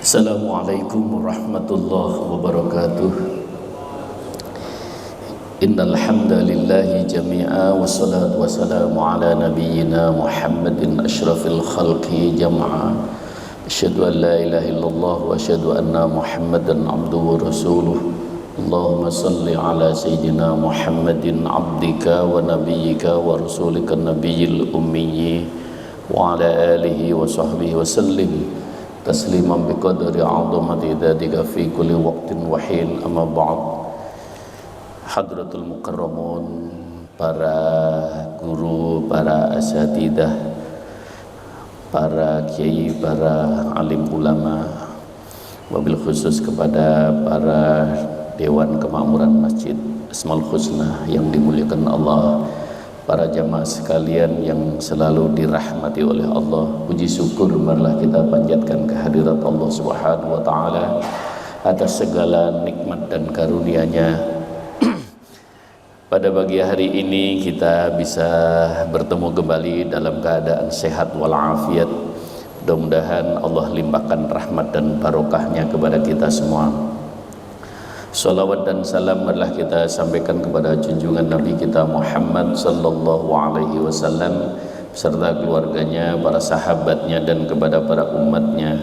Assalamualaikum warahmatullahi wabarakatuh. Innal hamdalillahi jami'a wassalatu wassalamu ala nabiyyina Muhammadin asyrafil khalqi jam'a. Asyhadu an la ilaha illallah wa asyhadu anna Muhammadan abduhu wa rasuluh. Allahumma salli ala sayyidina Muhammadin abdika wa nabiyyika wa rasulika nabiyyil ummiyyi wa ala alihi wa sahbihi wa sallim tasliman biqadri 'azamati dzatika fi kulli waqtin wa hin. Amma ba'd. Hadratul mukarramun, para guru, para asatidah, para kiai, para alim ulama, wabil khusus kepada para Dewan Kemakmuran Masjid Asmaul Husna yang dimuliakan Allah, para jamaah sekalian yang selalu dirahmati oleh Allah. Puji syukur marilah kita panjatkan kehadirat Allah Subhanahu wa taala atas segala nikmat dan karunia-Nya. Pada pagi hari ini kita bisa bertemu kembali dalam keadaan sehat walafiat. Mudah-mudahan Allah limpahkan rahmat dan barokahnya kepada kita semua. Salawat dan salam marilah kita sampaikan kepada junjungan Nabi kita Muhammad sallallahu alaihi wasallam serta keluarganya, para sahabatnya dan kepada para umatnya.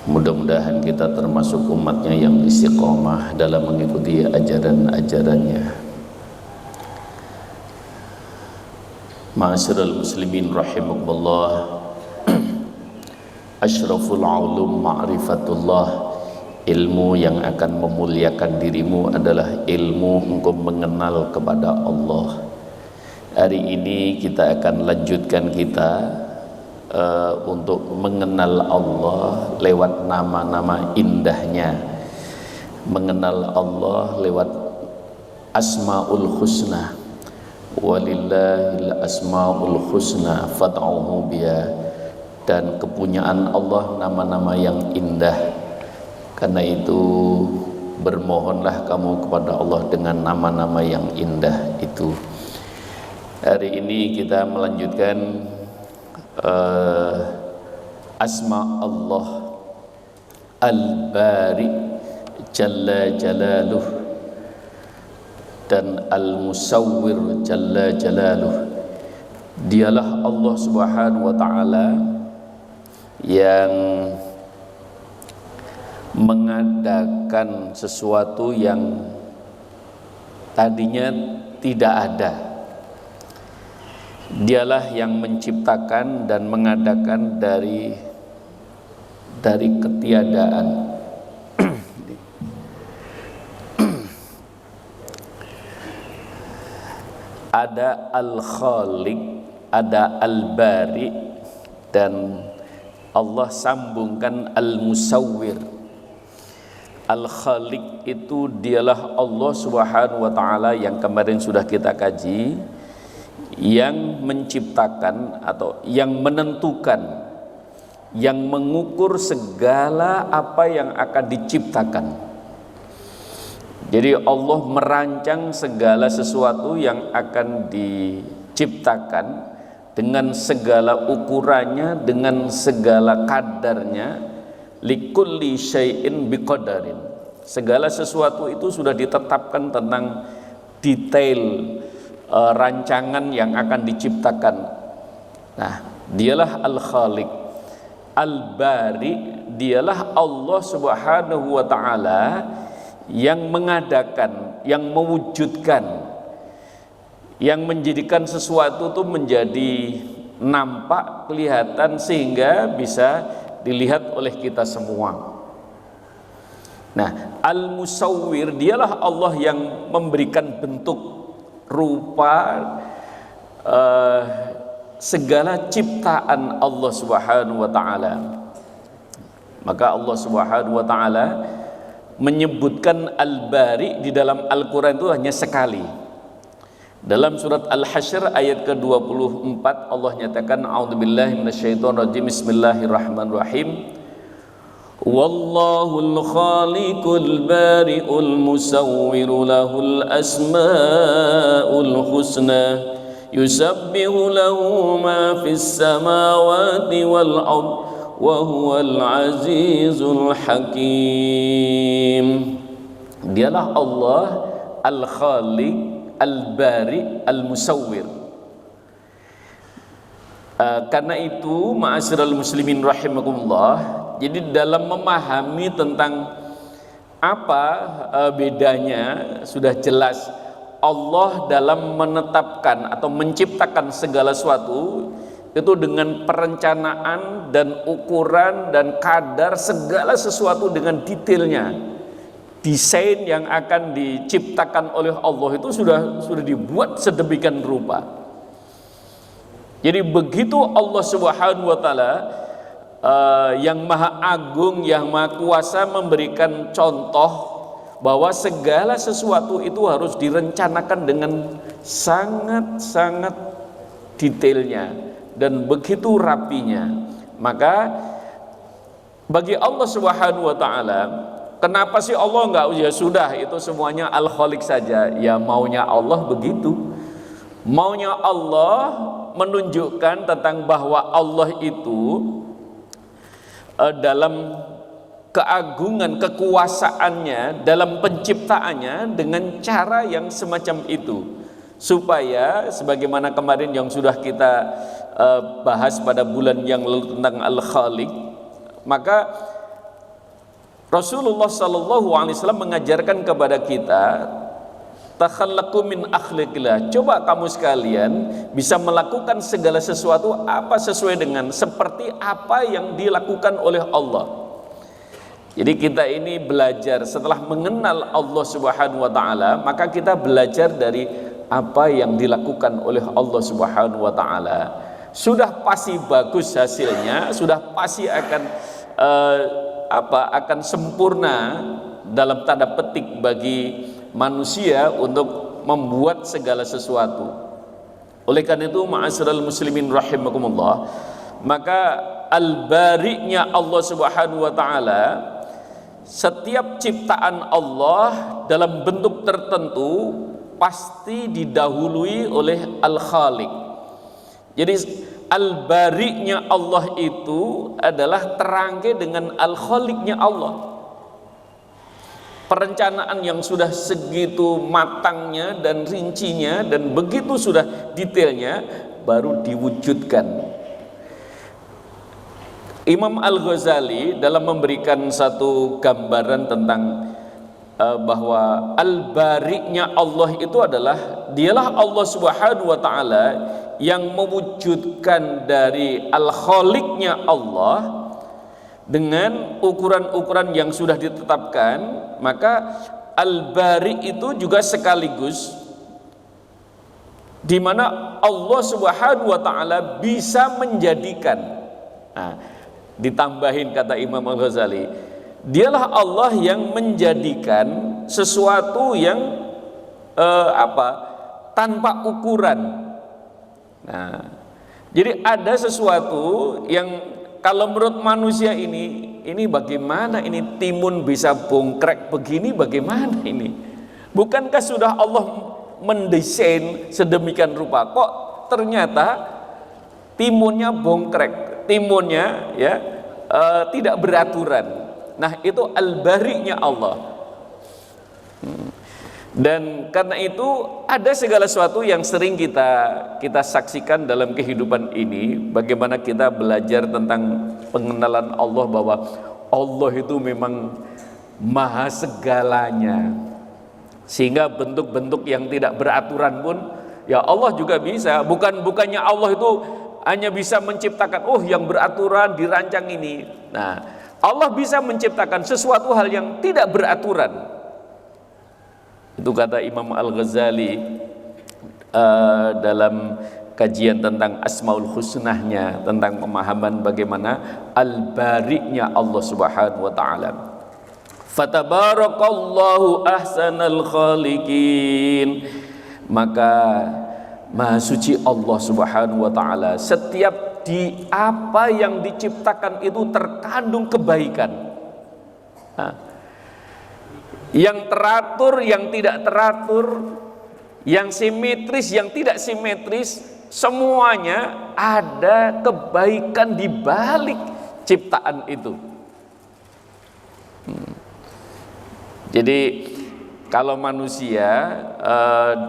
Mudah-mudahan kita termasuk umatnya yang istiqomah dalam mengikuti ajaran-ajarannya. Ma'asyiral muslimin rahimakumullah. Asyraful ulum ma'rifatullah. Ilmu yang akan memuliakan dirimu adalah ilmu engkau mengenal kepada Allah. Hari ini kita akan lanjutkan untuk mengenal Allah lewat nama-nama indahnya, mengenal Allah lewat Asmaul Husna. Walillahil asmaul husna fad'uhu biha. Dan kepunyaan Allah nama-nama yang indah. Karena itu bermohonlah kamu kepada Allah dengan nama-nama yang indah itu. Hari ini kita melanjutkan asma Allah Al-Bari Jalla Jalaluh dan Al-Musawwir Jalla Jalaluh. Dialah Allah Subhanahu wa taala yang mengadakan sesuatu yang tadinya tidak ada. Dialah yang menciptakan dan mengadakan dari ketiadaan. Ada Al-Khaliq, ada Al-Bari, dan Allah sambungkan Al-Musawwir. Al-Khaliq itu dialah Allah Subhanahu wa taala yang kemarin sudah kita kaji, yang menciptakan atau yang menentukan, yang mengukur segala apa yang akan diciptakan. Jadi Allah merancang segala sesuatu yang akan diciptakan dengan segala ukurannya, dengan segala kadarnya. Likulli syai'in biqadarin. Segala sesuatu itu sudah ditetapkan tentang detail rancangan yang akan diciptakan. Nah, dialah Al-Khaliq. Al-Bari, dialah Allah Subhanahu wa taala yang mengadakan, yang mewujudkan, yang menjadikan sesuatu itu menjadi nampak, kelihatan sehingga bisa dilihat oleh kita semua. Nah, Al-Musawwir, dialah Allah yang memberikan bentuk, rupa segala ciptaan Allah Subhanahu wa taala. Maka Allah Subhanahu wa taala menyebutkan Al-Bari di dalam Al-Qur'an itu hanya sekali. Dalam surat Al-Hasyr ayat ke-24 Allah nyatakan, a'udzubillahi minasyaitonirrajim, bismillahirrahmanirrahim. Wallahul khaliqul bari'ul musawwiru lahul asma'ul husna yusabbihu lahu ma fis samawati wal ard wa huwal azizul hakim. Dialah Allah Al-Khaliq, Al-Bari, Al-Musawwir. Karena itu ma'asyiral muslimin rahimakumullah, jadi dalam memahami tentang apa bedanya, sudah jelas Allah dalam menetapkan atau menciptakan segala sesuatu itu dengan perencanaan dan ukuran dan kadar segala sesuatu dengan detailnya. Desain yang akan diciptakan oleh Allah itu sudah dibuat sedemikian rupa. Jadi begitu Allah Subhanahu wa taala yang maha agung, yang maha kuasa memberikan contoh bahwa segala sesuatu itu harus direncanakan dengan sangat-sangat detailnya dan begitu rapinya. Maka bagi Allah Subhanahu wa taala, kenapa sih Allah enggak, ya sudah itu semuanya Al-Khaliq saja? Ya maunya Allah begitu. Maunya Allah menunjukkan tentang bahwa Allah itu dalam keagungan kekuasaannya, dalam penciptaannya dengan cara yang semacam itu, supaya sebagaimana kemarin yang sudah kita bahas pada bulan yang lalu tentang Al-Khaliq, maka Rasulullah sallallahu alaihi wasallam mengajarkan kepada kita, takhallaqu min akhlaqillah. Coba kamu sekalian bisa melakukan segala sesuatu apa sesuai dengan seperti apa yang dilakukan oleh Allah. Jadi kita ini belajar setelah mengenal Allah Subhanahu wa taala, maka kita belajar dari apa yang dilakukan oleh Allah Subhanahu wa taala. Sudah pasti bagus hasilnya, sudah pasti akan akan sempurna dalam tanda petik bagi manusia untuk membuat segala sesuatu. Oleh karena itu ma'asyiral muslimin rahimakumullah, maka al-bari-nya Allah Subhanahu wa taala, setiap ciptaan Allah dalam bentuk tertentu pasti didahului oleh Al-Khaliq. Jadi al-bari-nya Allah itu adalah terangkai dengan Al-Khaliq-nya Allah. Perencanaan yang sudah segitu matangnya dan rincinya dan begitu sudah detailnya baru diwujudkan. Imam Al-Ghazali dalam memberikan satu gambaran tentang bahwa al-bari-nya Allah itu adalah, dialah Allah Subhanahu wa taala yang mewujudkan dari Al-Khaliq-nya Allah dengan ukuran-ukuran yang sudah ditetapkan. Maka Al-Bari itu juga sekaligus di mana Allah Subhanahu wa taala bisa menjadikan, ditambahin kata Imam Al-Ghazali, dialah Allah yang menjadikan sesuatu yang tanpa ukuran. Nah, jadi ada sesuatu yang kalau menurut manusia ini bagaimana ini timun bisa bongkrek begini, bagaimana ini? Bukankah sudah Allah mendesain sedemikian rupa, kok ternyata timunnya bongkrek, timunnya tidak beraturan. Nah, itu al-bari-nya Allah. Dan karena itu ada segala sesuatu yang sering kita saksikan dalam kehidupan ini, bagaimana kita belajar tentang pengenalan Allah, bahwa Allah itu memang maha segalanya, sehingga bentuk-bentuk yang tidak beraturan pun ya Allah juga bisa. Bukannya Allah itu hanya bisa menciptakan yang beraturan dirancang ini. Nah, Allah bisa menciptakan sesuatu hal yang tidak beraturan. Itu kata Imam Al-Ghazali dalam kajian tentang Asmaul Husnahnya, tentang pemahaman bagaimana al-bari-nya Allah Subhanahu wa taala. Fatabarakallahu ahsanal khaliqin. Maka maha suci Allah Subhanahu wa taala, setiap di apa yang diciptakan itu terkandung kebaikan. Yang teratur, yang tidak teratur, yang simetris, yang tidak simetris, semuanya ada kebaikan di balik ciptaan itu. Jadi kalau manusia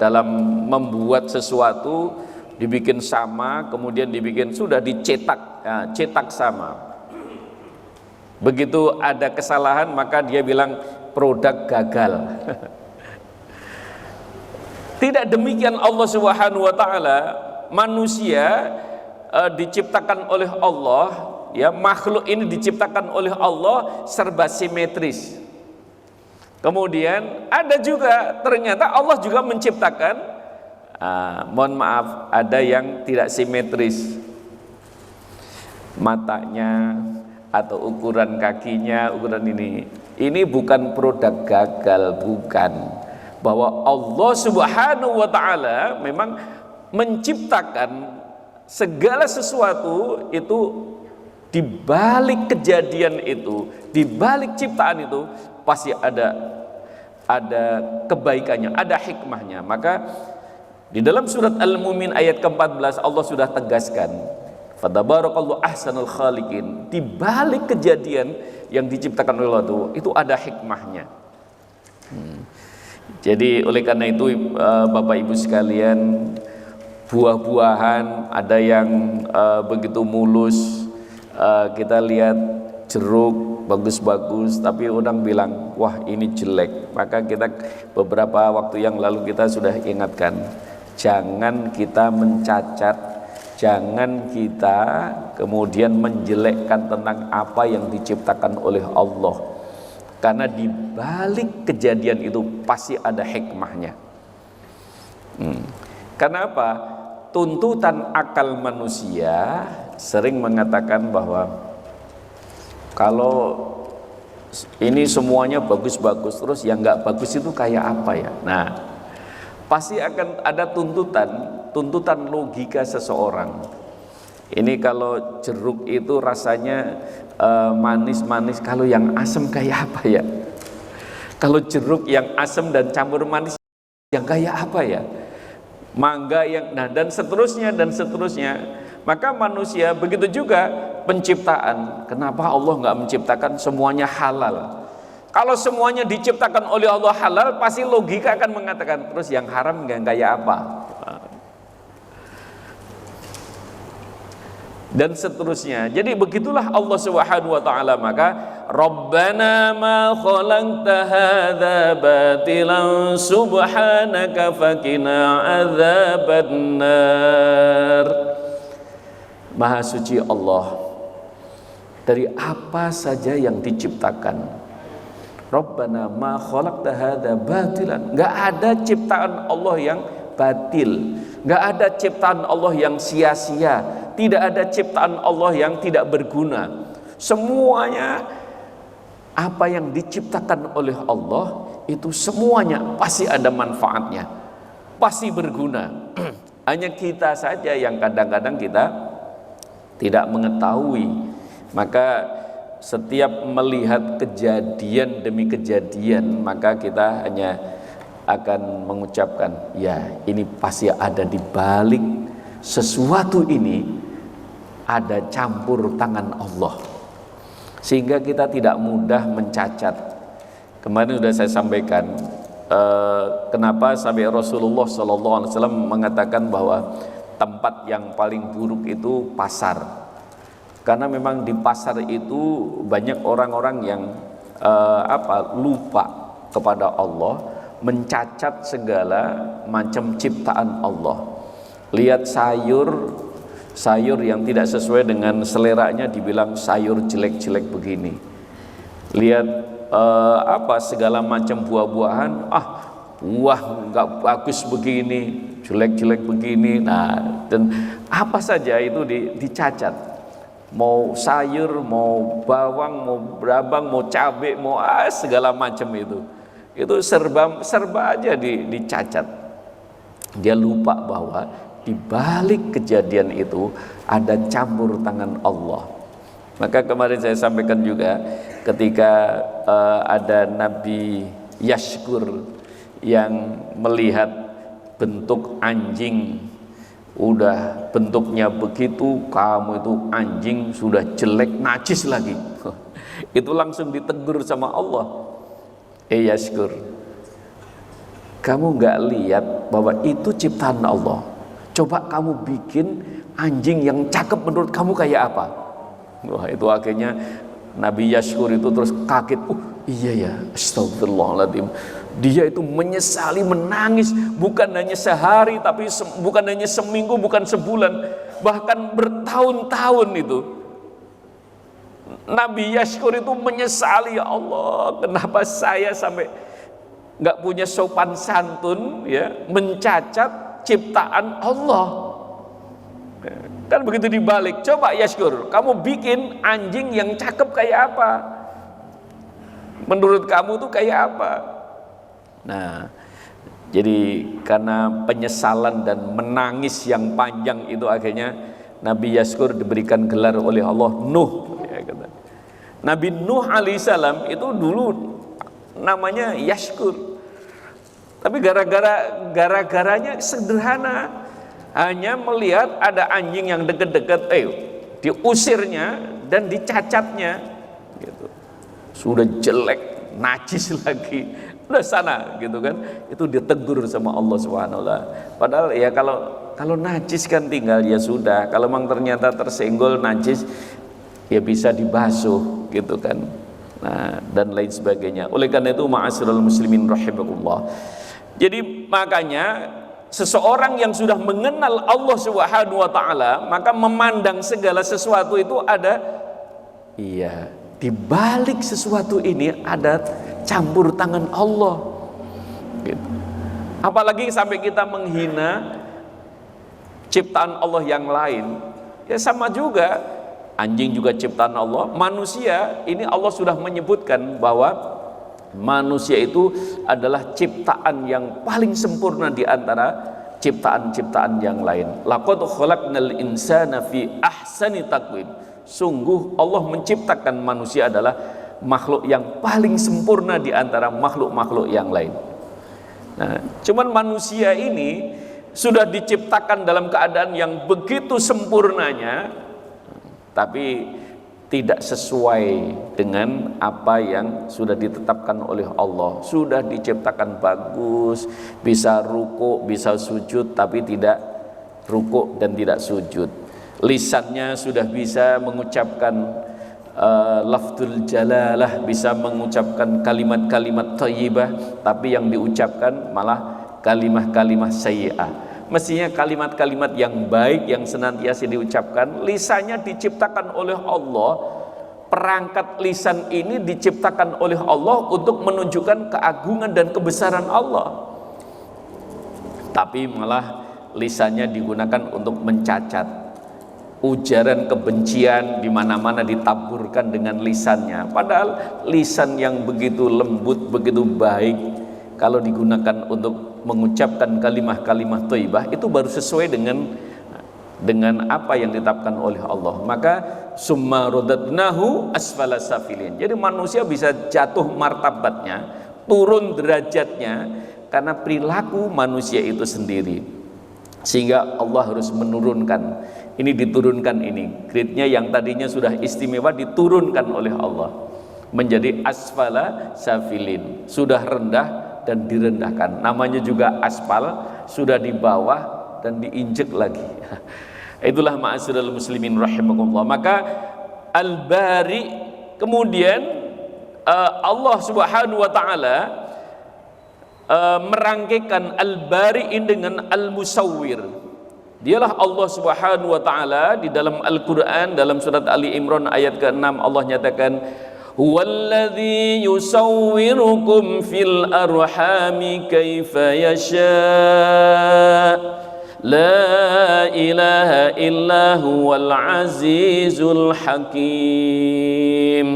dalam membuat sesuatu dibikin sama, kemudian dibikin sudah dicetak, ya, cetak sama. Begitu ada kesalahan maka dia bilang produk gagal. Tidak demikian Allah Subhanahu wa taala. Manusia diciptakan oleh Allah, ya, makhluk ini diciptakan oleh Allah serba simetris. Kemudian ada juga ternyata Allah juga menciptakan, mohon maaf, ada yang tidak simetris, matanya atau ukuran kakinya, ukuran ini bukan produk gagal, bukan. Bahwa Allah Subhanahu wa taala memang menciptakan segala sesuatu itu, di balik kejadian itu, di balik ciptaan itu pasti ada kebaikannya, ada hikmahnya. Maka di dalam surat Al-Mu'min ayat ke-14 Allah sudah tegaskan, Fatabarakallahu ahsanul khaliqin. Di balik kejadian yang diciptakan oleh Allah itu ada hikmahnya. Jadi oleh karena itu Bapak Ibu sekalian, buah-buahan ada yang begitu mulus, kita lihat jeruk bagus-bagus, tapi orang bilang wah ini jelek. Maka kita beberapa waktu yang lalu kita sudah ingatkan, jangan kita mencacat, jangan kita kemudian menjelekkan tentang apa yang diciptakan oleh Allah, karena di balik kejadian itu pasti ada hikmahnya. Karena apa? Tuntutan akal manusia sering mengatakan bahwa kalau ini semuanya bagus-bagus, terus yang nggak bagus itu kayak apa ya? Nah, pasti akan ada tuntutan logika seseorang. Ini kalau jeruk itu rasanya manis-manis, kalau yang asam kayak apa ya? Kalau jeruk yang asam dan campur manis yang kayak apa ya? Mangga yang, nah, dan seterusnya dan seterusnya. Maka manusia begitu juga penciptaan. Kenapa Allah nggak menciptakan semuanya halal? Kalau semuanya diciptakan oleh Allah halal, pasti logika akan mengatakan terus yang haram nggak kayak apa? Dan seterusnya. Jadi begitulah Allah Subhanahu wa taala. Maka Rabbana ma khalaqta hadza batilan subhanaka faqina adzabannar. Maha suci Allah dari apa saja yang diciptakan. Rabbana ma khalaqta hadza batilan. Enggak ada ciptaan Allah yang batil, enggak ada ciptaan Allah yang sia-sia, tidak ada ciptaan Allah yang tidak berguna. Semuanya apa yang diciptakan oleh Allah itu semuanya pasti ada manfaatnya, pasti berguna. Hanya kita saja yang kadang-kadang kita tidak mengetahui. Maka setiap melihat kejadian demi kejadian, maka kita hanya akan mengucapkan, ya ini pasti ada di balik sesuatu ini, ada campur tangan Allah, sehingga kita tidak mudah mencacat. Kemarin sudah saya sampaikan kenapa sampai Rasulullah SAW mengatakan bahwa tempat yang paling buruk itu pasar, karena memang di pasar itu banyak orang-orang yang lupa kepada Allah, mencacat segala macam ciptaan Allah. Lihat sayur yang tidak sesuai dengan seleranya dibilang sayur jelek-jelek begini. Lihat segala macam buah-buahan, buah nggak bagus begini, jelek-jelek begini. Nah, dan apa saja itu dicacat. Mau sayur, mau bawang, mau brabang, mau cabai, mau segala macam itu serba aja dicacat. Dia lupa bahwa di balik kejadian itu ada campur tangan Allah. Maka kemarin saya sampaikan juga ketika ada Nabi Yashkur yang melihat bentuk anjing Udah bentuknya begitu, kamu itu anjing, sudah jelek, najis lagi. Itu langsung ditegur sama Allah. Yashkur, kamu nggak lihat bahwa itu ciptaan Allah? Coba kamu bikin anjing yang cakep menurut kamu kayak apa? Wah, itu akhirnya Nabi Yashkur itu terus kaget. Iya ya, astagfirullahaladzim. Dia itu menyesali, menangis, bukan hanya sehari, tapi bukan hanya seminggu, bukan sebulan, bahkan bertahun-tahun itu. Nabi Yashkur itu menyesali, ya Allah, kenapa saya sampai nggak punya sopan santun, ya, mencacat ciptaan Allah. Kan begitu dibalik. Coba Yashkur, kamu bikin anjing yang cakep kayak apa? Menurut kamu tuh kayak apa? Nah, jadi karena penyesalan dan menangis yang panjang itu, akhirnya Nabi Yashkur diberikan gelar oleh Allah Nuh, ya, kata. Nabi Nuh alaihissalam itu dulu namanya Yashkur, tapi gara-garanya sederhana, hanya melihat ada anjing yang deket-deket, diusirnya dan dicacatnya, gitu. Sudah jelek, najis lagi, udah sana, gitu kan. Itu ditegur sama Allah Subhanahu wa ta'ala. Padahal ya kalau najis kan tinggal ya sudah. Kalau memang ternyata tersenggol najis, ya bisa dibasuh, gitu kan. Nah, dan lain sebagainya. Oleh karena itu, ma'asyiral muslimin rahimakumullah. Jadi makanya seseorang yang sudah mengenal Allah Subhanahu wa ta'ala, maka memandang segala sesuatu itu ada, iya, di balik sesuatu ini ada campur tangan Allah, gitu. Apalagi sampai kita menghina ciptaan Allah yang lain, ya sama juga. Anjing juga ciptaan Allah, manusia ini Allah sudah menyebutkan bahwa manusia itu adalah ciptaan yang paling sempurna di antara ciptaan-ciptaan yang lain. Laqad khalaqnal insana fi ahsani taqwim. Sungguh Allah menciptakan manusia adalah makhluk yang paling sempurna di antara makhluk-makhluk yang lain. Nah, cuman manusia ini sudah diciptakan dalam keadaan yang begitu sempurnanya, tapi tidak sesuai dengan apa yang sudah ditetapkan oleh Allah. Sudah diciptakan bagus, bisa ruku, bisa sujud, tapi tidak ruku dan tidak sujud. Lisannya sudah bisa mengucapkan lafzul jalalah, bisa mengucapkan kalimat-kalimat thayyibah, tapi yang diucapkan malah kalimat-kalimat sayyi'ah. Mestinya kalimat-kalimat yang baik yang senantiasa diucapkan. Lisannya diciptakan oleh Allah, perangkat lisan ini diciptakan oleh Allah untuk menunjukkan keagungan dan kebesaran Allah, tapi malah lisannya digunakan untuk mencacat. Ujaran kebencian di mana-mana ditaburkan dengan lisannya, padahal lisan yang begitu lembut, begitu baik, kalau digunakan untuk mengucapkan kalimah-kalimah thayyibah, itu baru sesuai dengan apa yang ditetapkan oleh Allah. Maka summa radadnahu asfala safilin. Jadi manusia bisa jatuh martabatnya, turun derajatnya karena perilaku manusia itu sendiri. Sehingga Allah harus menurunkan, ini diturunkan ini. Grade-nya yang tadinya sudah istimewa diturunkan oleh Allah menjadi asfala safilin, sudah rendah dan direndahkan. Namanya juga aspal, sudah di bawah dan diinjek lagi. Itulah ma'asyiral muslimin rahimakumullah. Maka Al-Bari, kemudian Allah Subhanahu wa taala merangkaikan Al-Bari dengan Al-Musawwir. Dialah Allah Subhanahu wa taala di dalam Al-Qur'an, dalam surat Ali Imran ayat ke-6, Allah nyatakan, huwallazi yusawwirukum fil arhami kaifa yasha la ilaha illa huwal azizul hakim.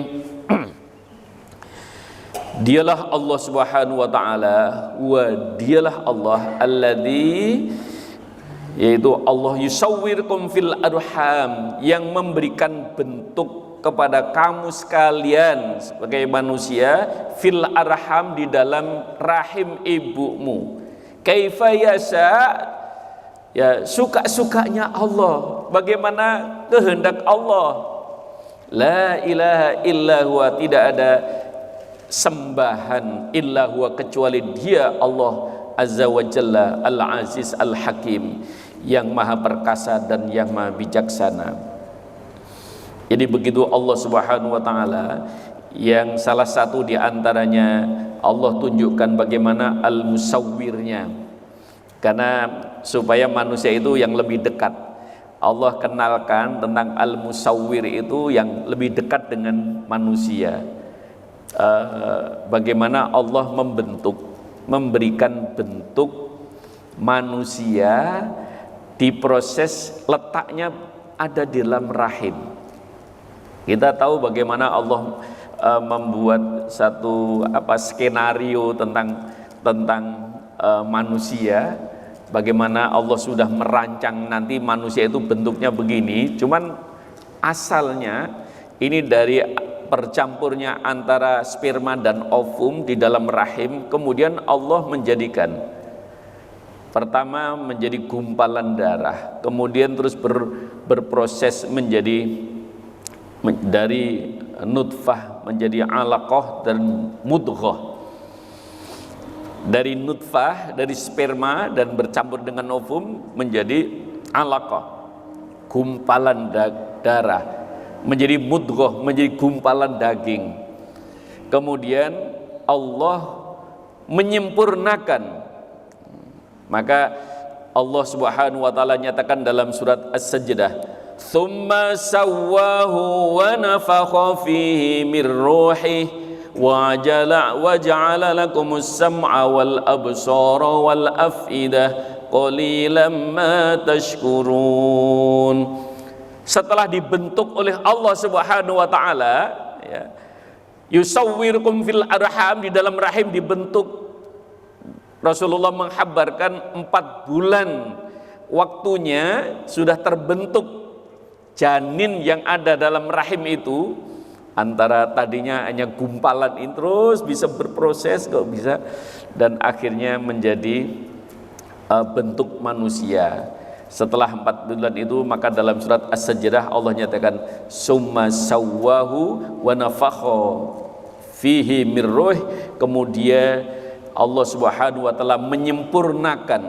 Dialah Allah Subhanahu wa taala, dialah Allah alladzi, yaitu Allah yusawwirukum fil arham, yang memberikan bentuk kepada kamu sekalian sebagai manusia, fil arham, di dalam rahim ibumu, kaifa yasha, ya suka-sukanya Allah, bagaimana kehendak Allah. La ilaha illa huwa, tidak ada sembahan illa huwa kecuali Dia, Allah Azza wa Jalla, Al-Aziz Al-Hakim, yang maha perkasa dan yang maha bijaksana. Jadi begitu Allah Subhanahu wa taala, yang salah satu di antaranya Allah tunjukkan bagaimana al-musawwirnya, karena supaya manusia itu yang lebih dekat. Allah kenalkan tentang al-musawwir itu yang lebih dekat dengan manusia. Bagaimana Allah memberikan bentuk manusia, di proses letaknya ada di dalam rahim. Kita tahu bagaimana Allah membuat satu skenario tentang manusia. Bagaimana Allah sudah merancang nanti manusia itu bentuknya begini, cuman asalnya ini dari percampurnya antara sperma dan ovum di dalam rahim. Kemudian Allah menjadikan pertama menjadi gumpalan darah, kemudian terus berproses menjadi dari nutfah menjadi alaqah dan mudghah. Dari nutfah, dari sperma dan bercampur dengan ovum menjadi alaqah, gumpalan darah, menjadi mudghah, menjadi gumpalan daging. Kemudian Allah menyempurnakan. Maka Allah Subhanahu wa taala nyatakan dalam surat As-Sajdah, "Tsumma sawwahu wa nafakha fihi mir ruhihi wa ja'ala lakumus sam'a wal absara wal af'idah qalilan ma tashkurun." Setelah dibentuk oleh Allah Subhanahu wa taala, ya, yusawwirukum fil arham, di dalam rahim dibentuk. Rasulullah menghabarkan 4 bulan waktunya sudah terbentuk janin yang ada dalam rahim itu. Antara tadinya hanya gumpalan ini terus bisa berproses kok bisa, dan akhirnya menjadi bentuk manusia. Setelah 4 bulan itu, maka dalam surat As-Sajdah Allah nyatakan summa sawwahu wa nafakha fihi mir ruh, kemudian Allah Subhanahu wa taala menyempurnakan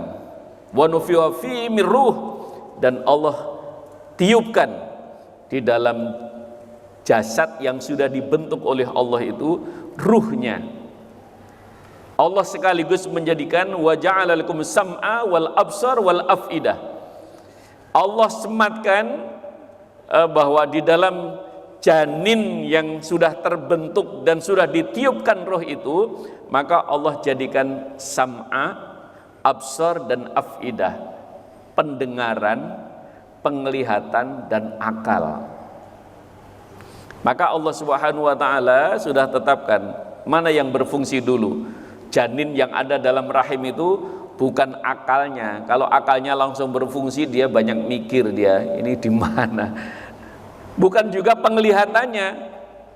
wa nufiha fihi mir ruh, dan Allah tiupkan di dalam jasad yang sudah dibentuk oleh Allah itu ruhnya. Allah sekaligus menjadikan wa ja'ala lakum sam'a wal absar wal af'idah. Allah sematkan bahwa di dalam janin yang sudah terbentuk dan sudah ditiupkan roh itu, maka Allah jadikan sam'a, absar dan af'idah, pendengaran, penglihatan dan akal. Maka Allah Subhanahu wa taala sudah tetapkan mana yang berfungsi dulu. Janin yang ada dalam rahim itu bukan akalnya. Kalau akalnya langsung berfungsi, dia banyak mikir, dia ini di mana. Bukan juga penglihatannya.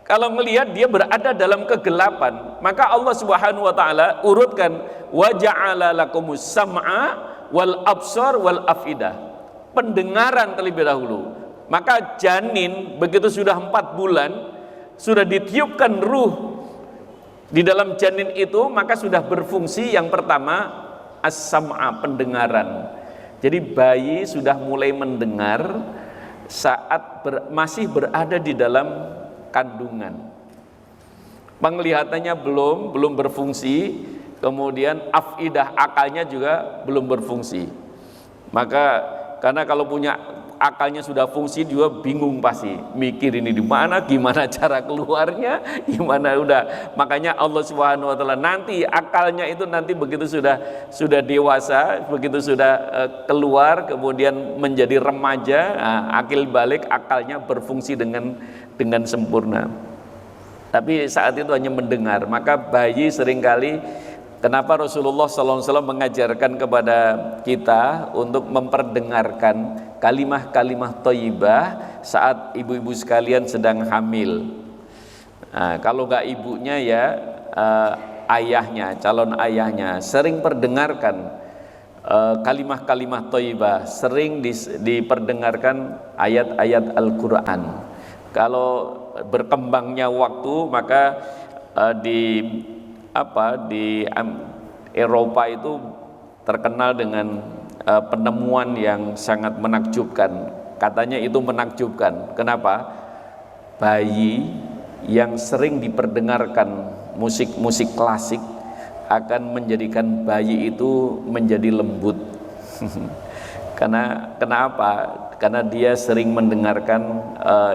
Kalau melihat dia berada dalam kegelapan. Maka Allah Subhanahu wa taala urutkan wa ja'ala lakumus sam'a wal absar wal afidah. Pendengaran terlebih dahulu. Maka janin begitu sudah 4 bulan, sudah ditiupkan ruh di dalam janin itu, maka sudah berfungsi yang pertama as-sam'a, pendengaran. Jadi bayi sudah mulai mendengar saat masih berada di dalam kandungan. Penglihatannya belum berfungsi, kemudian afidah, akalnya juga belum berfungsi. Maka karena kalau punya akalnya sudah fungsi juga bingung, pasti mikir ini di mana, gimana cara keluarnya, gimana udah. Makanya Allah Subhanahu wa taala nanti akalnya itu nanti begitu sudah dewasa, begitu sudah keluar kemudian menjadi remaja, akil balik, akalnya berfungsi dengan sempurna. Tapi saat itu hanya mendengar. Maka bayi seringkali, kenapa Rasulullah SAW mengajarkan kepada kita untuk memperdengarkan kalimah-kalimah thayyibah saat ibu-ibu sekalian sedang hamil. Nah, kalau nggak ibunya ya ayahnya, calon ayahnya sering perdengarkan kalimah-kalimah thayyibah, sering diperdengarkan ayat-ayat Al-Qur'an. Kalau berkembangnya waktu, maka di Eropa itu terkenal dengan penemuan yang sangat menakjubkan. Katanya itu menakjubkan. Kenapa? Bayi yang sering diperdengarkan musik-musik klasik akan menjadikan bayi itu menjadi lembut. Kenapa? Karena dia sering mendengarkan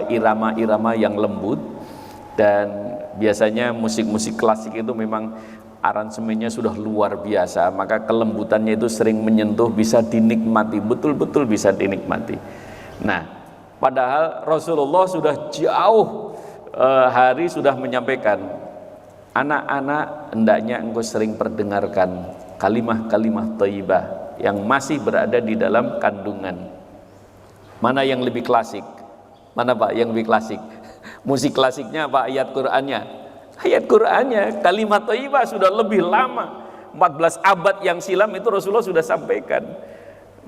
irama-irama yang lembut, dan biasanya musik-musik klasik itu memang aransemennya sudah luar biasa, maka kelembutannya itu sering menyentuh, bisa dinikmati, betul-betul bisa dinikmati. Nah, padahal Rasulullah sudah jauh hari sudah menyampaikan, anak-anak hendaknya engkau sering perdengarkan kalimah-kalimah thayyibah yang masih berada di dalam kandungan. Mana yang lebih klasik? Mana Pak yang lebih klasik? Musik klasiknya apa ayat Qur'annya? Ayat Qur'annya. Kalimat thayyibah sudah lebih lama, 14 abad yang silam itu Rasulullah sudah sampaikan.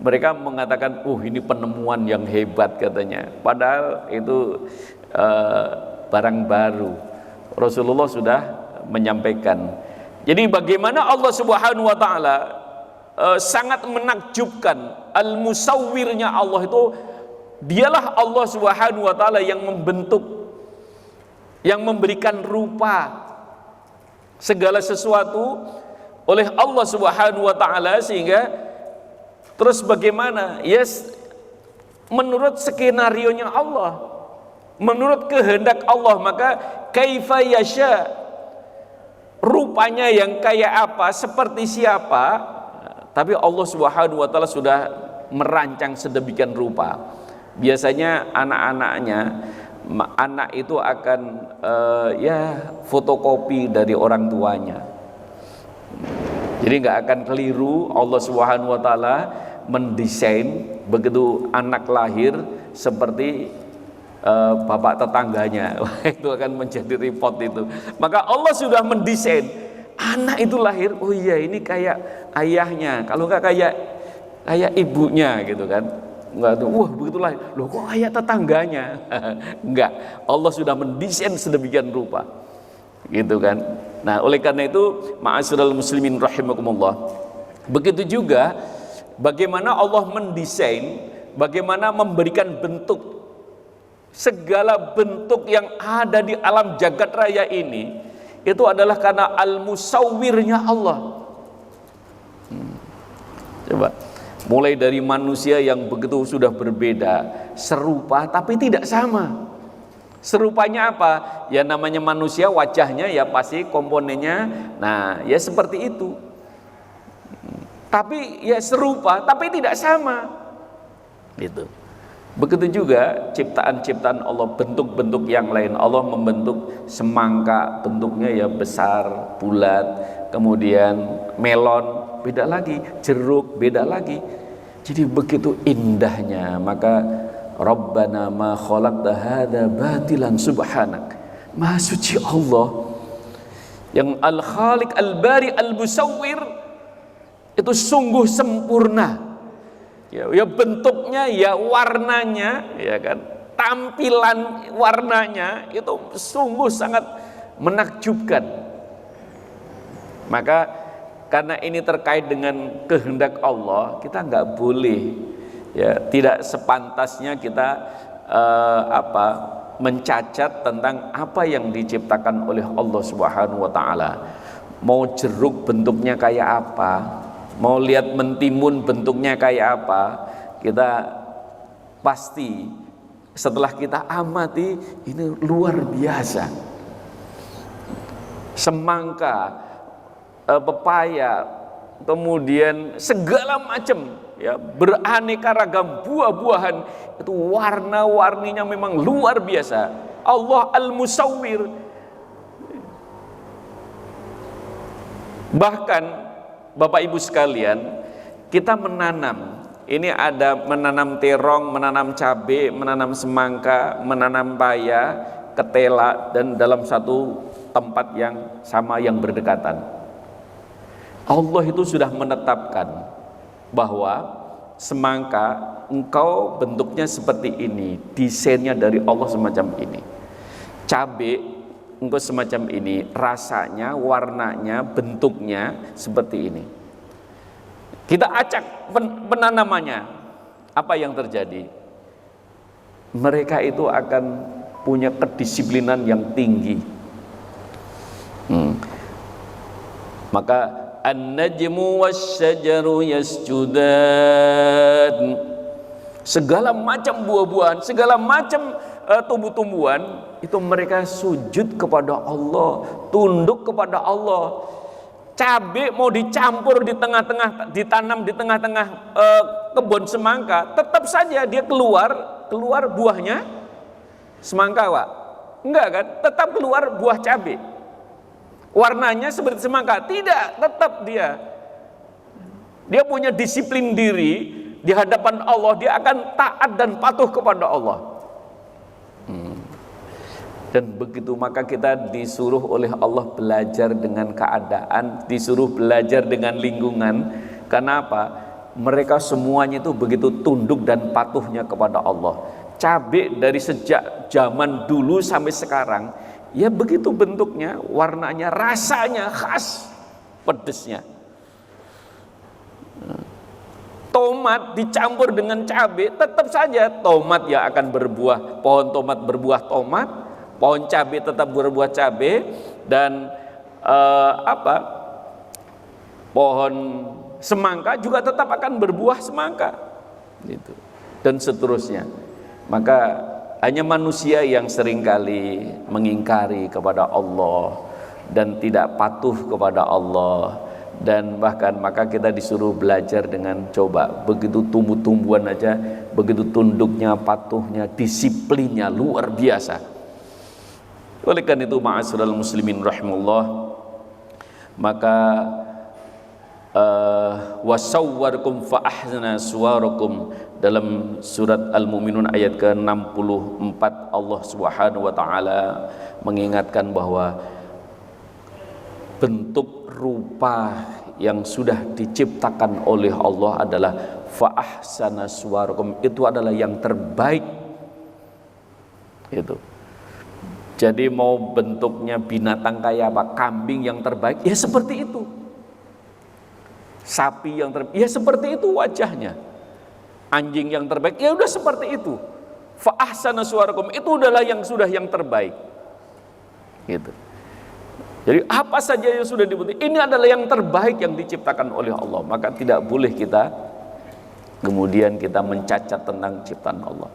Mereka mengatakan, ini penemuan yang hebat katanya. Padahal itu barang baru. Rasulullah sudah menyampaikan. Jadi bagaimana Allah Subhanahu wa taala sangat menakjubkan. Al-Musawwirnya Allah itu, dialah Allah Subhanahu wa taala yang membentuk, yang memberikan rupa segala sesuatu oleh Allah Subhanahu wa taala, sehingga terus bagaimana? Yes, menurut skenarionya Allah, menurut kehendak Allah, maka kaifa yasha, rupanya yang kayak apa, seperti siapa, tapi Allah Subhanahu wa taala sudah merancang sedemikian rupa. Biasanya anak itu akan fotokopi dari orang tuanya. Jadi nggak akan keliru, Allah Subhanahu wa taala mendesain begitu anak lahir seperti bapak tetangganya. Itu akan menjadi repot itu. Maka Allah sudah mendesain anak itu lahir, oh iya ini kayak ayahnya, kalau nggak kayak ibunya gitu kan. Enggak, begitulah, loh kok kayak tetangganya. Enggak, Allah sudah mendesain sedemikian rupa, gitu kan. Nah, oleh karena itu, ma'asyiral muslimin rahimakumullah, begitu juga bagaimana Allah mendesain, bagaimana memberikan bentuk, segala bentuk yang ada di alam jagat raya ini, itu adalah karena al-musawwirnya Allah. Coba, mulai dari manusia yang begitu sudah berbeda, serupa tapi tidak sama. Serupanya apa? Ya namanya manusia, wajahnya ya pasti komponennya, nah ya seperti itu. Tapi ya serupa tapi tidak sama, gitu. Begitu juga ciptaan-ciptaan Allah, bentuk-bentuk yang lain. Allah membentuk semangka, bentuknya ya besar, bulat. Kemudian melon, beda lagi. Jeruk, beda lagi. Jadi begitu indahnya. Maka Rabbana ma khalaqta hadza batilan subhanak. Maha suci Allah yang Al-Khaliq, Al-Bari, Al-Musawwir, itu sungguh sempurna. Ya bentuknya, ya warnanya, ya kan, tampilan warnanya itu sungguh sangat menakjubkan. Maka karena ini terkait dengan kehendak Allah, kita nggak boleh, ya tidak sepantasnya kita mencacat tentang apa yang diciptakan oleh Allah Subhanahu wa taala. Mau jeruk bentuknya kayak apa, mau lihat mentimun bentuknya kayak apa, kita pasti setelah kita amati ini luar biasa. Semangka, pepaya, kemudian segala macam, ya beraneka ragam buah-buahan, itu warna-warninya memang luar biasa. Allah Al-Musawwir. Bahkan Bapak Ibu sekalian, kita menanam, ini ada menanam terong, menanam cabai, menanam semangka, menanam paya, ketela, dan dalam satu tempat yang sama, yang berdekatan. Allah itu sudah menetapkan bahwa semangka engkau bentuknya seperti ini, desainnya dari Allah semacam ini. Cabai engkau semacam ini, rasanya, warnanya, bentuknya seperti ini. Kita acak penanamannya, apa yang terjadi? Mereka itu akan punya kedisiplinan yang tinggi. Maka an-najmu wasyajaru yasjudan, segala macam buah-buahan, segala macam tumbuh-tumbuhan itu mereka sujud kepada Allah, tunduk kepada Allah. Cabai mau dicampur di tengah-tengah, ditanam di tengah-tengah kebun semangka, tetap saja dia keluar buahnya semangka, Pak. Enggak kan? Tetap keluar buah cabai. Warnanya seperti semangka? Tidak, tetap dia punya disiplin diri di hadapan Allah, dia akan taat dan patuh kepada Allah. Dan begitu maka kita disuruh oleh Allah belajar dengan keadaan, disuruh belajar dengan lingkungan. Kenapa? Mereka semuanya itu begitu tunduk dan patuhnya kepada Allah. Cabai dari sejak zaman dulu sampai sekarang, ya begitu bentuknya, warnanya, rasanya khas, pedesnya. Tomat dicampur dengan cabai, tetap saja tomat ya akan berbuah, pohon tomat berbuah tomat, pohon cabai tetap berbuah cabai, dan pohon semangka juga tetap akan berbuah semangka, gitu. Dan seterusnya. Maka hanya manusia yang seringkali mengingkari kepada Allah dan tidak patuh kepada Allah, dan bahkan maka kita disuruh belajar dengan coba begitu tumbuh-tumbuhan aja, begitu tunduknya, patuhnya, disiplinnya luar biasa. Oleh karena itu ma'asyiral muslimin rahimahullah, maka wasawwarkum fa ahsana suwarakum, dalam surat Al-Mu'minun ayat ke-64 Allah Subhanahu wa taala mengingatkan bahwa bentuk rupa yang sudah diciptakan oleh Allah adalah fa ahsana suwarakum, itu adalah yang terbaik. Itu. Jadi mau bentuknya binatang kayak apa, kambing yang terbaik, ya seperti itu. Sapi yang terbaik, ya seperti itu wajahnya. Anjing yang terbaik, ya udah seperti itu. Fa ahsana suwarakum, itu adalah yang sudah yang terbaik. Gitu. Jadi apa saja yang sudah dibutuhkan, ini adalah yang terbaik yang diciptakan oleh Allah. Maka tidak boleh kita kemudian kita mencacat tentang ciptaan Allah.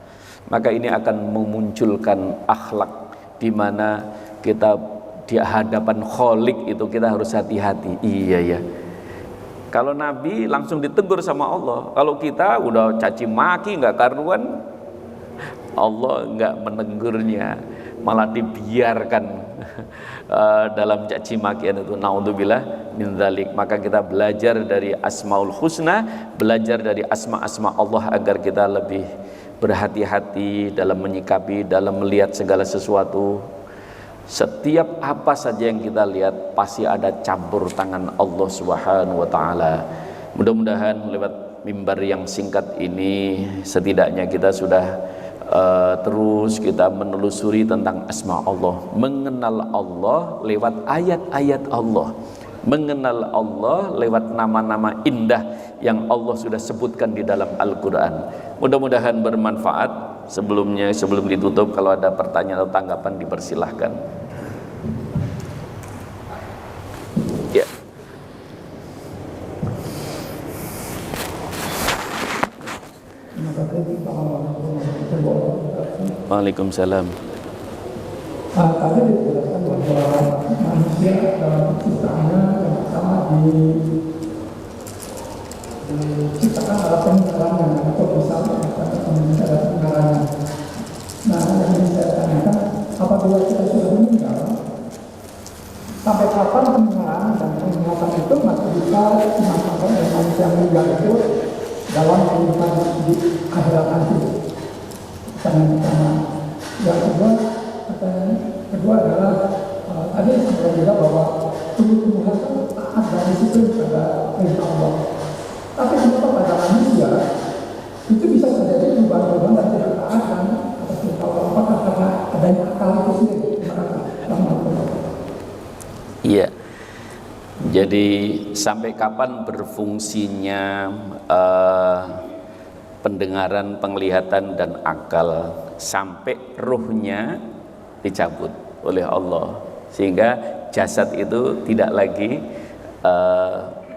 Maka ini akan memunculkan akhlak di mana kita di hadapan Khalik itu kita harus hati-hati. Iya ya. Kalau Nabi langsung ditegur sama Allah, kalau kita udah caci maki nggak karuan, Allah nggak menegurnya, malah dibiarkan dalam caci makian itu. Naudzubillah min dzalik. Maka kita belajar dari Asmaul Husna, belajar dari asma-asma Allah agar kita lebih berhati-hati dalam menyikapi, dalam melihat segala sesuatu. Setiap apa saja yang kita lihat pasti ada campur tangan Allah Subhanahu wa taala. Mudah-mudahan lewat mimbar yang singkat ini setidaknya kita sudah terus kita menelusuri tentang asma Allah, mengenal Allah lewat ayat-ayat Allah, mengenal Allah lewat nama-nama indah yang Allah sudah sebutkan di dalam Al-Quran. Mudah-mudahan bermanfaat. Sebelum ditutup, kalau ada pertanyaan atau tanggapan dipersilahkan. Ya. Waalaikumsalam. Tadi dijelaskan bahwa manusia dalam ciptaannya yang pertama diciptakan adalah peninggalannya atau misalnya ada peninggalannya. Nah, yang ingin saya tanyakan, apabila kita sudah meninggal, sampai kapan peninggalan dan peninggalan itu masih bisa dimanfaatkan oleh manusia yang meninggal itu dalam kehidupan di akhirat nanti? Yang kedua adalah tadi saya juga bahwa tumbuh-tumbuhan itu taat dan disiplin pada perintah Allah. Tapi ternyata pada manusia itu bisa terjadi perubahan-perubahan dan keadaan atas kalau apakah karena adanya akal itu sendiri. Iya. Jadi sampai kapan berfungsinya pendengaran, penglihatan dan akal? Sampai ruhnya dicabut oleh Allah, sehingga jasad itu tidak lagi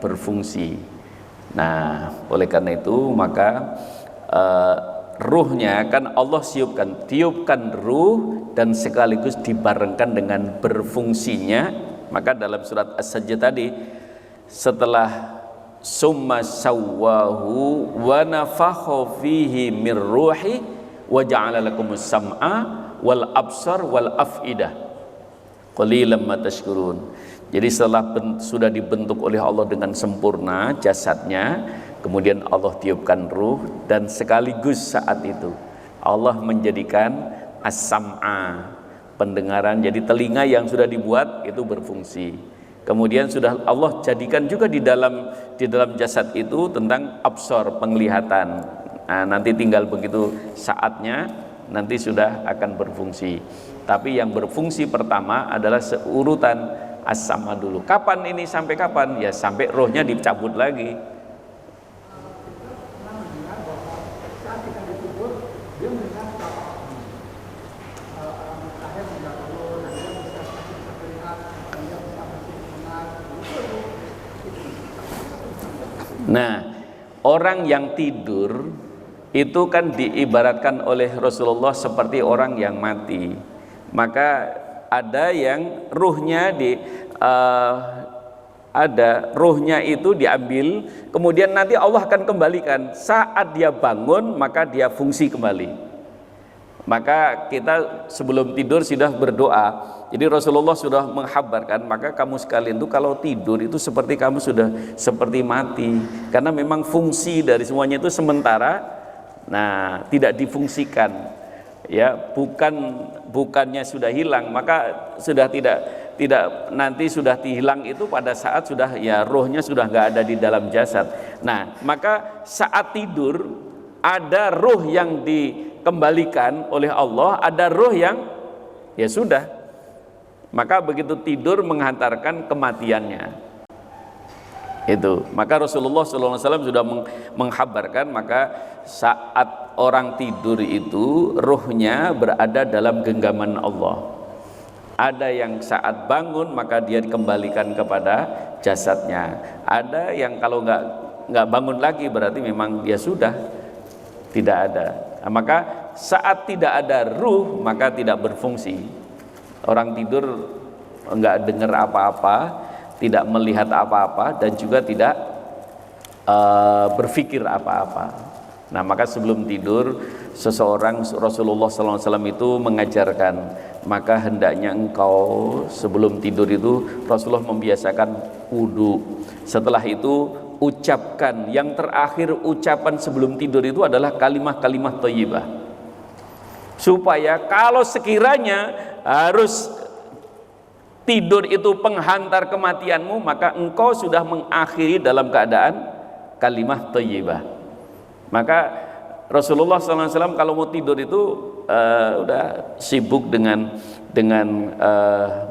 berfungsi. Nah, oleh karena itu maka ruhnya kan Allah tiupkan ruh dan sekaligus dibarengkan dengan berfungsinya. Maka dalam surat As-Sajdah tadi, setelah summa sawwahu wa nafakha fihi mir ruhi wa ja'ala lakumus sam'a wal absar wal afidah qalilan ma tashkurun. Jadi setelah sudah dibentuk oleh Allah dengan sempurna jasadnya, kemudian Allah tiupkan ruh, dan sekaligus saat itu Allah menjadikan as-sam'a, pendengaran. Jadi telinga yang sudah dibuat itu berfungsi. Kemudian sudah Allah jadikan juga di dalam jasad itu tentang absor, penglihatan. Nah, nanti tinggal begitu saatnya nanti sudah akan berfungsi. Tapi yang berfungsi pertama adalah seurutan as-sama dulu. Kapan ini, sampai kapan? Ya sampai rohnya dicabut lagi. Nah, orang yang tidur itu kan diibaratkan oleh Rasulullah seperti orang yang mati. Maka ada yang ruhnya ruhnya itu diambil, kemudian nanti Allah akan kembalikan. Saat dia bangun maka dia fungsi kembali. Maka kita sebelum tidur sudah berdoa. Jadi Rasulullah sudah menghabarkan, maka kamu sekalian itu kalau tidur itu seperti kamu sudah seperti mati, karena memang fungsi dari semuanya itu sementara, nah tidak difungsikan, ya bukannya sudah hilang, maka sudah tidak nanti sudah hilang itu pada saat sudah ya rohnya sudah nggak ada di dalam jasad. Nah maka saat tidur ada roh yang dikembalikan oleh Allah, ada roh yang ya sudah. Maka begitu tidur menghantarkan kematiannya. Itu. Maka Rasulullah SAW sudah menghabarkan, maka saat orang tidur itu rohnya berada dalam genggaman Allah. Ada yang saat bangun maka dia dikembalikan kepada jasadnya. Ada yang kalau nggak bangun lagi berarti memang dia sudah tidak ada. Nah, maka saat tidak ada ruh maka tidak berfungsi. Orang tidur enggak dengar apa-apa, tidak melihat apa-apa, dan juga tidak berpikir apa-apa. Nah maka sebelum tidur seseorang, Rasulullah SAW itu mengajarkan, maka hendaknya engkau sebelum tidur itu Rasulullah membiasakan wudu. Setelah itu ucapkan, yang terakhir ucapan sebelum tidur itu adalah kalimah-kalimah thayyibah, supaya kalau sekiranya harus tidur itu penghantar kematianmu, maka engkau sudah mengakhiri dalam keadaan kalimah thayyibah. Maka Rasulullah SAW kalau mau tidur itu udah sibuk dengan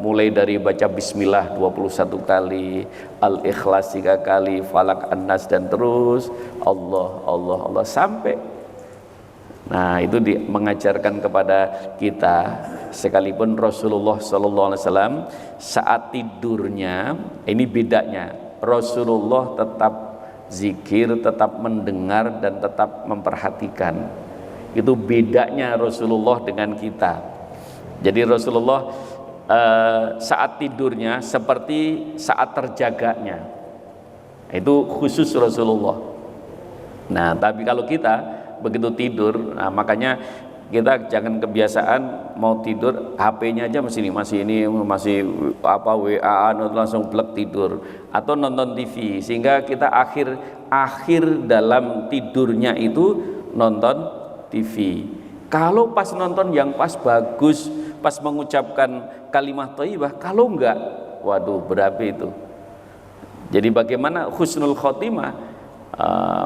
mulai dari baca Bismillah 21 kali, Al-Ikhlas 3 kali, Falak An-Nas, dan terus Allah sampai. Nah itu mengajarkan kepada kita, sekalipun Rasulullah SAW saat tidurnya, ini bedanya, Rasulullah tetap zikir, tetap mendengar, dan tetap memperhatikan. Itu bedanya Rasulullah dengan kita. Jadi Rasulullah saat tidurnya seperti saat terjaganya, itu khusus Rasulullah. Nah tapi kalau kita begitu tidur, nah makanya kita jangan kebiasaan mau tidur HP-nya aja masih apa WA langsung plek tidur, atau nonton TV, sehingga kita akhir dalam tidurnya itu nonton TV. Kalau pas nonton yang pas bagus, pas mengucapkan kalimat thayyibah, kalau enggak, waduh berapi itu. Jadi bagaimana husnul khotimah?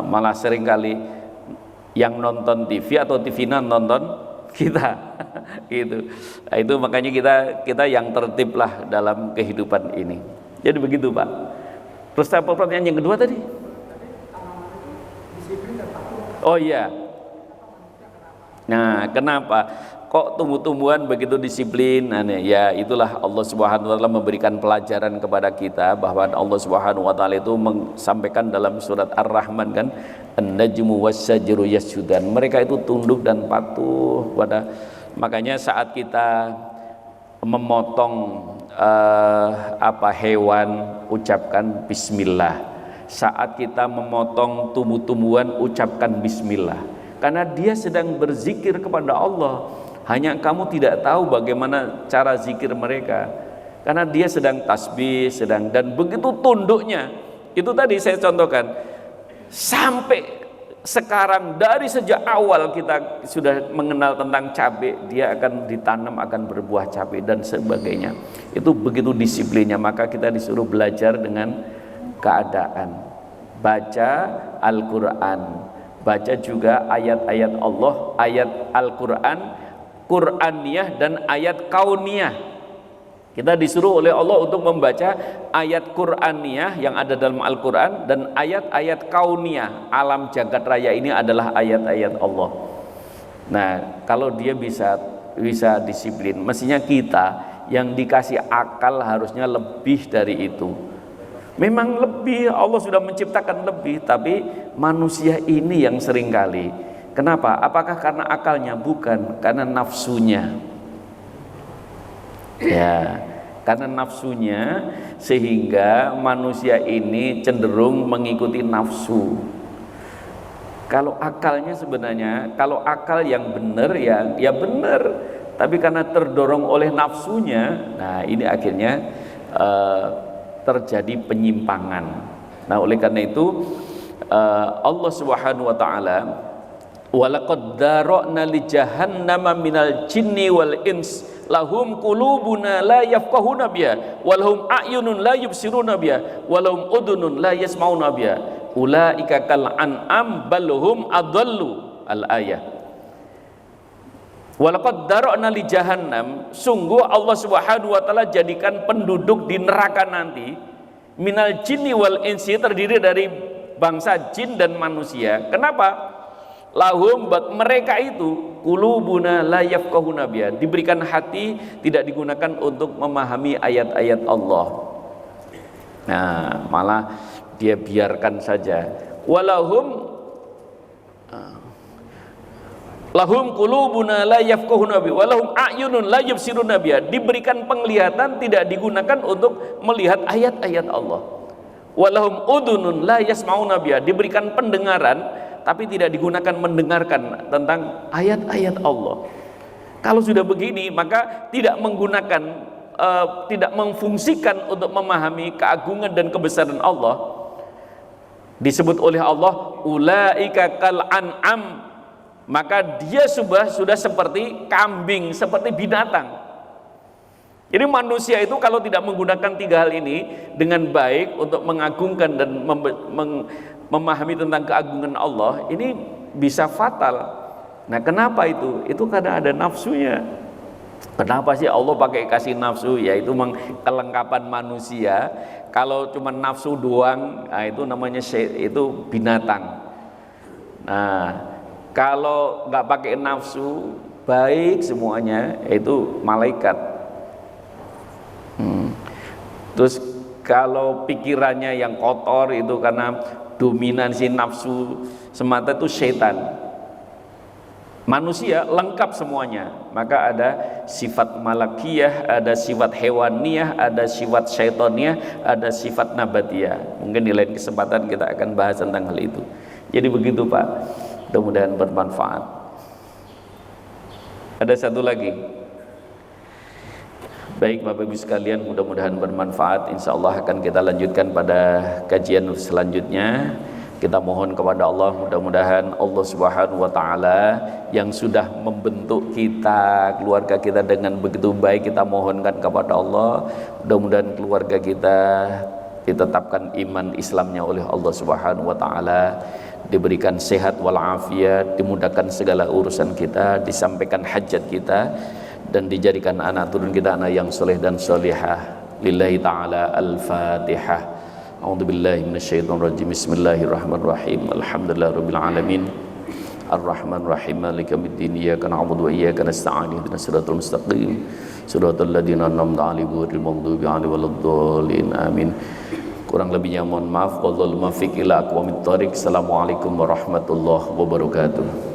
Malah seringkali yang nonton TV atau TV nonton kita gitu. Nah, itu makanya kita yang tertib lah dalam kehidupan ini. Jadi begitu Pak. Terus apa pertanyaan yang kedua tadi? Oh iya. Nah, kenapa kok tumbuh-tumbuhan begitu disiplin? Nah, ya itulah Allah Subhanahu wa taala memberikan pelajaran kepada kita bahwa Allah Subhanahu wa taala itu sampaikan dalam surat Ar-Rahman kan, An-Najmu was-sajru yasjudan. Mereka itu tunduk dan patuh pada, makanya saat kita memotong hewan, ucapkan bismillah. Saat kita memotong tumbuh-tumbuhan, ucapkan bismillah. Karena dia sedang berzikir kepada Allah. Hanya kamu tidak tahu bagaimana cara zikir mereka. Karena dia sedang tasbih, dan begitu tunduknya. Itu tadi saya contohkan. Sampai sekarang, dari sejak awal kita sudah mengenal tentang cabai, dia akan ditanam, akan berbuah cabai dan sebagainya. Itu begitu disiplinnya. Maka kita disuruh belajar dengan keadaan. Baca Al-Quran, baca juga ayat-ayat Allah, ayat Al-Quran, Quraniyah dan ayat Kauniyah. Kita disuruh oleh Allah untuk membaca ayat Quraniyah yang ada dalam Al-Quran dan ayat-ayat Kauniyah. Alam jagat raya ini adalah ayat-ayat Allah. Nah, kalau dia bisa disiplin, mestinya kita yang dikasih akal harusnya lebih dari itu. Memang lebih, Allah sudah menciptakan lebih, tapi manusia ini yang seringkali. Kenapa? Apakah karena akalnya? Bukan, karena nafsunya. Ya, karena nafsunya, sehingga manusia ini cenderung mengikuti nafsu. Kalau akalnya sebenarnya, kalau akal yang benar ya benar, tapi karena terdorong oleh nafsunya, nah ini akhirnya terjadi penyimpangan. Nah, oleh karena itu Allah Subhanahu wa taala, walaqad dara'na li jahannama minal jinni wal ins lahum qulubuna la yafqahuna biha walahum a'yunun la yubsiruna biha walahum udunun la yasmauna biha ulaika kal an'am bal hum adallu. Al-ayah. Walaqad dara'na li jahannam, sungguh Allah Subhanahu wa taala jadikan penduduk di neraka nanti minal jinni wal insi, terdiri dari bangsa jin dan manusia. Kenapa? Lahum, buat mereka itu, qulubuna la yafqahuna biha, diberikan hati tidak digunakan untuk memahami ayat-ayat Allah. Nah, malah dia biarkan saja. Lahum qulubuna la yafqahuna biha walahum a'yunun la yubsiruna biha, diberikan penglihatan tidak digunakan untuk melihat ayat-ayat Allah. Walahum udunun la yasmauna biha, diberikan pendengaran tapi tidak digunakan mendengarkan tentang ayat-ayat Allah. Kalau sudah begini, maka tidak menggunakan, tidak memfungsikan untuk memahami keagungan dan kebesaran Allah. Disebut oleh Allah ulaika kal an'am, maka dia sudah seperti kambing, seperti binatang. Jadi manusia itu kalau tidak menggunakan tiga hal ini dengan baik untuk mengagungkan dan memahami tentang keagungan Allah, ini bisa fatal. Nah, kenapa itu? Itu karena ada nafsunya. Kenapa sih Allah pakai kasih nafsu? Yaitu kelengkapan manusia. Kalau cuma nafsu doang, nah itu namanya itu binatang. Nah, kalau nggak pakai nafsu, baik semuanya, itu malaikat. Terus kalau pikirannya yang kotor itu karena dominasi nafsu semata, itu setan. Manusia lengkap semuanya, maka ada sifat malakiyah, ada sifat hewaniyah, ada sifat syaitoniyah, ada sifat nabatiyah. Mungkin di lain kesempatan kita akan bahas tentang hal itu. Jadi begitu Pak, mudah-mudahan bermanfaat. Ada satu lagi. Baik Bapak Ibu sekalian, mudah-mudahan bermanfaat. Insya Allah akan kita lanjutkan pada kajian selanjutnya. Kita mohon kepada Allah, mudah-mudahan Allah Subhanahu wa taala yang sudah membentuk kita, keluarga kita dengan begitu baik, kita mohonkan kepada Allah, mudah-mudahan keluarga kita ditetapkan iman Islamnya oleh Allah Subhanahu wa taala, diberikan sehat walafiat, dimudahkan segala urusan kita, disampaikan hajat kita, dan dijadikan anak turun kita anak yang soleh dan solihah. Lillahi ta'ala al-fatihah. A'udzubillahi minasyaitonirrajim. Bismillahirrahmanirrahim. Alhamdulillahirabbil alamin. Ar-Rahman Rahim Maliki Yaumiddin. Iyyaka na'budu wa iyyaka nasta'in. Ihdinas siratal mustaqim. Siratal ladzina an'amta 'alaihim ghairil maghdubi 'alaihim waladdallin. Amin. Kurang lebihnya mohon maaf. Wallahul muwaffiq ila aqwamit thoriq. Assalamualaikum warahmatullahi wabarakatuh.